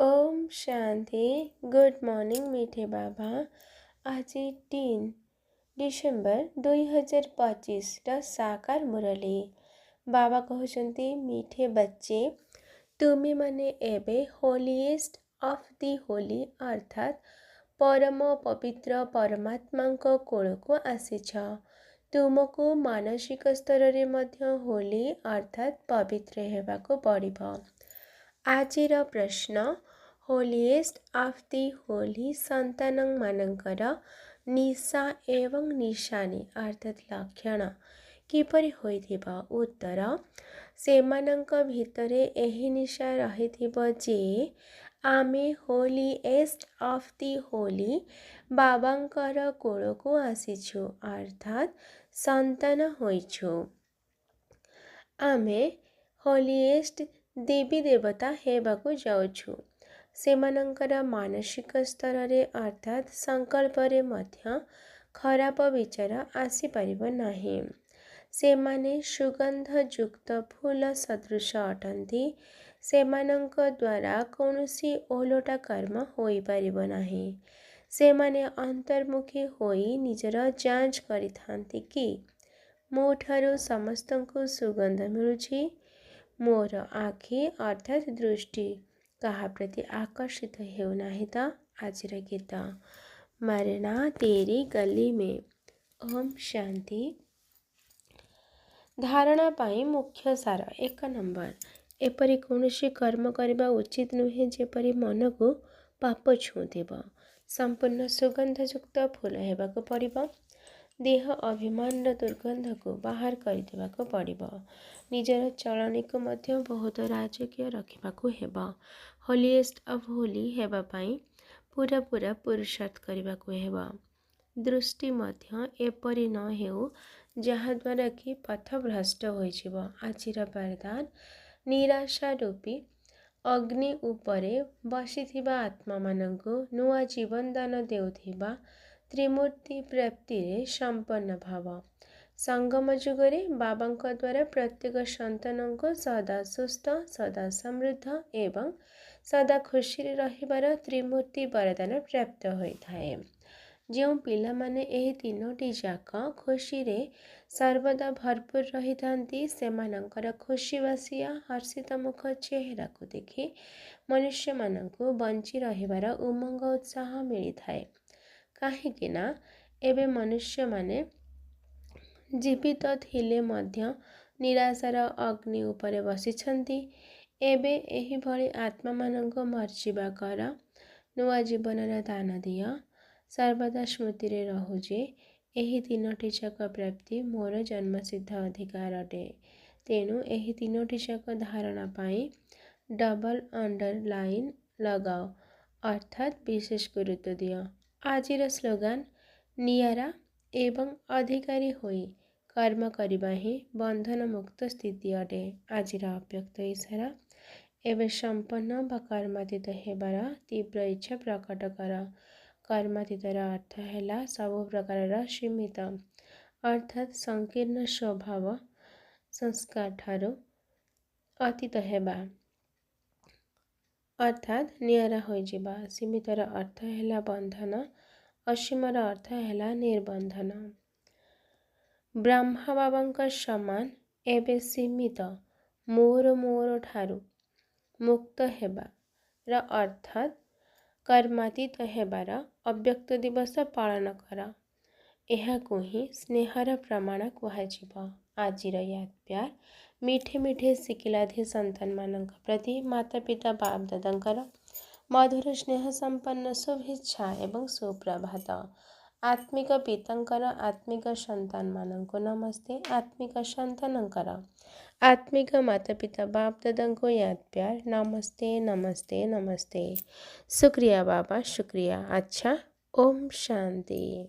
Om Shanti. Good morning मीठे बाबा। आज 3 December 2025 साकार मुरली। बाबा कहते मीठे बच्चे तुम्हें माने एबे होलीएस्ट ऑफ दी होली अर्थात परम पवित्र परमात्मा कोल को आसीछ। तुमको मानसिक स्तर रे मध्य होली अर्थात पवित्र हेबाको पड़िबो। आजिर प्रश्न होलीएस्ट ऑफ दी होली संतान मानकर निशा एवं निशानी अर्थात लक्षण किपरि होइथिबा। उत्तर सेमानंक भितरे एही निशा रहिथिबो जे आमे होलीएस्ट ऑफ दी होली बाबांकर कोळको आसीछु अर्थात संतान होइछु। आमे होलीएस्ट देवी देवता हेबाकु जाउछु। सेमानंकर मानसिक स्तर रे अर्थात संकल्प रे मध्य खराब विचार आसी परिबो नाही। सेमाने सुगंध युक्त फूल सदृश अटंती। सेमानंक द्वारा कौनसी ओलोटा कर्म होई परिबो नाही। सेमाने अंतर्मुखी होई निजर जांच करिथांती कि मोठारो समस्तंको सुगंध मिलुछि। मोर आखि अर्थात दृष्टि कहा प्रति आकर्षित हेउ नाही त। आजिर गीत मरना तेरी गली में। ओम शांति। धारणा पाई मुख्य सार 1 नंबर एपरि कौनसी कर्म करबा उचित नुहे जेपरि मन को पाप छुँथिब। संपूर्ण सुगंधयुक्त फूल हेबाको पड़िबो। देह अभिमान दुर्गंध को बाहर करदेवाको पड़िबो। निजर चलनी को मध्य बहुत राजकीय रखिबाको हेबा। होलीएस्ट ऑफ होली हेबा पाई पूरा पुरुषार्थ करिबाको हेबा। दृष्टि मध्य एपरि न हेउ जहा द्वारा कि पथ भ्रष्ट होइजिबो। आजिर वरदान निराशा रूपी अग्नि उपरे बसिथिबा आत्मा मानंको नुआ जीवन दान देउथिबा त्रिमूर्ति प्राप्ति रे संपन्न भाव। संगम युगरे बाबांक द्वारा प्रत्येक संतान को सदा सुस्थ सदा समृद्ध एवं सदा खुशी रहिबार त्रिमूर्ति वरदान प्राप्त होइथाए। जो पिला माने एही तीनोटी जाक खुशी रे सर्वदा भरपूर रही थांती सेमानंकर खुशीवासिया हर्षित मुख चेहरा को देखि मनुष्य मानंको बंची रहिबार उमंग उत्साह मिली थाए। काहेकि ना एबे मनुष्य माने जीवित थिले मध्य निराशार अग्नि उपरे बसिछंती। एबे एही भली आत्मा मानंको मर्जिबा कर नुआ जीवनर दान दिय। सर्वदा स्मृति रे रहु जे एही तीनोटी जाक प्राप्ति मोर जन्मसिद्ध अधिकार अटे। तेणु एही तीनोटी जाक धारणा पाई डबल अंडरलाइन लगाओ अर्थात विशेष गुरुत्व दियो। आजिर स्लोगान नियारा एवं अधिकारी होई कर्म करिबा ही बंधन मुक्त स्थिति अटे। आजिर अव्यक्त इशारा एवं संपन्न बा कर्मातीत हेबार तीव्र इच्छा प्रकट कर। कर्मातीतर अर्थ हैला सब प्रकार सीमित अर्थात संकीर्ण स्वभाव संस्कार ठारो अतीत हेबा अर्थात नियारा होई जिबा। सीमितर अर्थ हैला बंधन असीमर अर्थ हैला निर्बंधन। ब्रह्मा बाबांका समान एबे सीमित मोर ठारू मुक्त हेबार अर्थात कर्मातीत हेबार अव्यक्त दिवस पालन कर। एहाकु ही स्नेहर प्रमाण कुहाजिबो। आजिर याद प्यार मीठे मीठे सिकिलाधि संतान मानक प्रति माता पिता बाप दादांकर मधुर स्नेह संपन्न शुभेच्छा एवं सुप्रभात। आत्मिक पितांकर आत्मिक संतान मानंको नमस्ते। आत्मिक संतानंकर आत्मिक माता पिता बाप दादांको याद प्यार नमस्ते नमस्ते नमस्ते। शुक्रिया बाबा शुक्रिया। अच्छा ओम शांति।